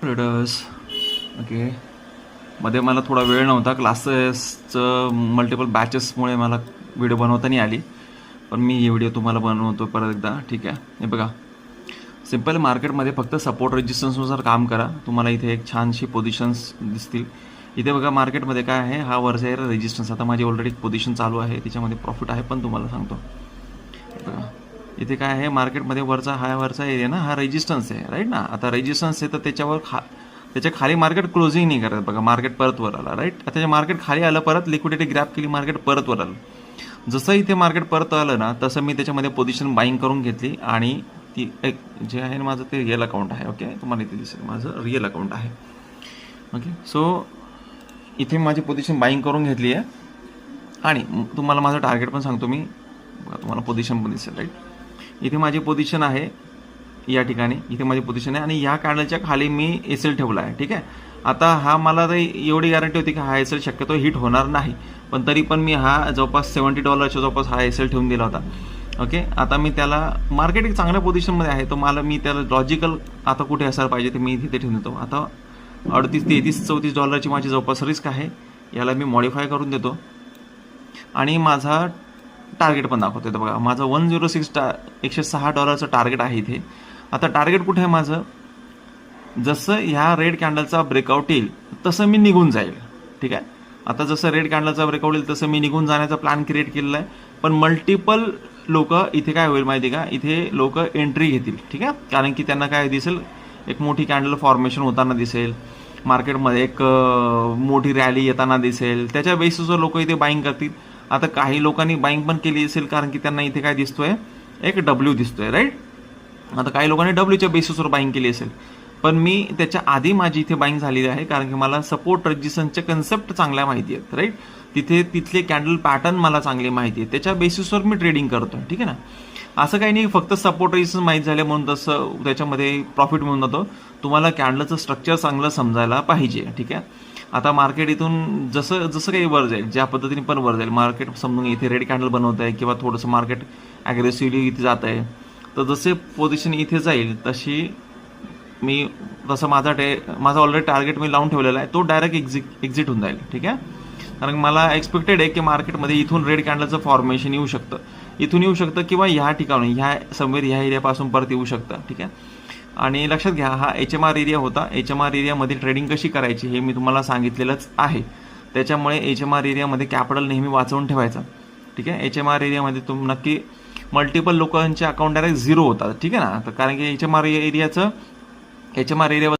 Traders. Okay. मध्ये मला थोडा वेळ नव्हता, क्लासेसचं मल्टिपल बॅचेसमुळे मला व्हिडिओ बनवता नाही आली, पण मी ही व्हिडिओ तुम्हाला बनवतो परत एकदा. ठीक आहे. हे बघा, सिम्पल मार्केटमध्ये फक्त सपोर्ट रेजिस्टन्सनुसार काम करा. तुम्हाला इथे एक छानशी पोझिशन्स दिसतील. इथे बघा मार्केटमध्ये काय आहे, हा वरचा आहे रेजिस्टन्स. आता माझी ऑलरेडी एक पोझिशन चालू आहे, त्याच्यामध्ये प्रॉफिट आहे, पण तुम्हाला सांगतो. बघा इथे काय आहे, मार्केटमध्ये वरचा एरिया ना, हा रेजिस्टन्स आहे, राईट ना. आता रेजिस्टन्स आहे तर त्याच्यावर त्याच्या खाली मार्केट क्लोजिंग नाही करत. बघा मार्केट परत वर आला, राईट. आता मार्केट खाली आलं, परत लिक्विडिटी ग्रॅब केली, मार्केट परत वर आलं. जसं इथे मार्केट परत आलं ना, तसं मी त्याच्यामध्ये पोझिशन बाईंग करून घेतली आणि ती एक जे आहे ना माझं ते रिअल अकाउंट आहे. ओके, तुम्हाला इथे दिसेल माझं रिअल अकाउंट आहे. ओके, सो इथे माझी पोझिशन बाईंग करून घेतली आहे आणि तुम्हाला माझं टार्गेट पण सांगतो मी. तुम्हाला पोझिशन पण दिसेल, राईट. इथे माझी पोझिशन आहे या ठिकाणी, इथे माझी पोझिशन आहे आणि या कॅन्डलच्या खाली मी एसएल ठेवला आहे. ठीक आहे. आता हा मला तर एवढी गॅरंटी होती की हा एसएल शक्यतो हिट होणार नाही, पण तरी पण मी हा जवळपास $70 जवळपास हा एसएल ठेवून दिला होता. ओके. आता मी त्याला मार्केट एक चांगल्या पोझिशनमध्ये आहे, तर मला मी त्याला लॉजिकल आता कुठे असायला पाहिजे ते मी तिथे ठेवून देतो. आता $38-34 माझी जवळपास रिस्क आहे. याला मी मॉडिफाय करून देतो आणि माझा टार्गेट पण दाखवतो. तर बघा माझं $106 टार्गेट आहे इथे. आता टार्गेट कुठे आहे माझं, जसं ह्या रेड कॅन्डलचा ब्रेकआउट येईल तसं मी निघून जाईल. ठीक आहे. आता जसं रेड कॅन्डलचा ब्रेकआउट येईल तसं मी निघून जाण्याचा प्लॅन क्रिएट केलेला आहे. पण मल्टिपल लोक इथे काय होईल माहिती का, इथे लोक एंट्री घेतील. ठीक आहे. कारण की त्यांना काय दिसेल, एक मोठी कॅन्डल फॉर्मेशन होताना दिसेल, मार्केटमध्ये एक मोठी रॅली येताना दिसेल. त्याच्या बेसिसवर लोक इथे बाईंग करतील. आता काही लोकांनी बाईंग पण केली असेल, कारण की त्यांना इथे काय दिसतोय, एक डब्ल्यू दिसतोय, राईट. आता काही लोकांनी डब्ल्यूच्या बेसिसवर बाईंग केली असेल, पण मी त्याच्या आधी माझी इथे बाईंग झालेली आहे, कारण की मला सपोर्ट रेजिस्टन्सचे कन्सेप्ट चांगल्या माहिती आहेत, राईट. तिथले कॅन्डल पॅटर्न मला चांगली माहिती आहे, त्याच्या बेसिसवर मी ट्रेडिंग करतो. ठीक आहे ना. असं काही नाही फक्त सपोर्ट रेजिस्टन्स माहीत झाले म्हणून तसं त्याच्यामध्ये प्रॉफिट मिळून जातो. तुम्हाला कॅन्डलचं स्ट्रक्चर चांगलं समजायला पाहिजे. ठीक आहे. आता मार्केट इथून जसं जसं काही वर जाईल, ज्या पद्धतीने पण वर जाईल मार्केट, समजून इथे रेड कॅन्डल बनवत आहे किंवा थोडंसं मार्केट ॲग्रेसिव्हली इथे जात आहे, तर जसे पोझिशन इथे जाईल तशी मी तसं माझा ऑलरेडी टार्गेट मी लावून ठेवलेला आहे, तो डायरेक्ट एक्झिट होऊन जाईल. ठीक आहे. कारण मला एक्सपेक्टेड आहे की मार्केटमध्ये इथून रेड कॅन्डलचं फॉर्मेशन येऊ शकतं, इथून येऊ शकतं किंवा ह्या ठिकाणी ह्या समवेर ह्या एरियापासून परत येऊ शकतं. ठीक आहे. आणि लक्षात घ्या, हा HMR एरिया होता. HMR एरियामध्ये ट्रेडिंग कशी करायची हे मी तुम्हाला सांगितलेलंच आहे. त्याच्यामुळे HMR एरियामध्ये कॅपिटल नेहमी वाचवून ठेवायचा. ठीक आहे. HMR एरियामध्ये नक्की मल्टिपल लोकांचे अकाउंट डायरेक्ट झिरो होतात. ठीक आहे ना. तर कारण की HMR एरियाचं HMR एरिया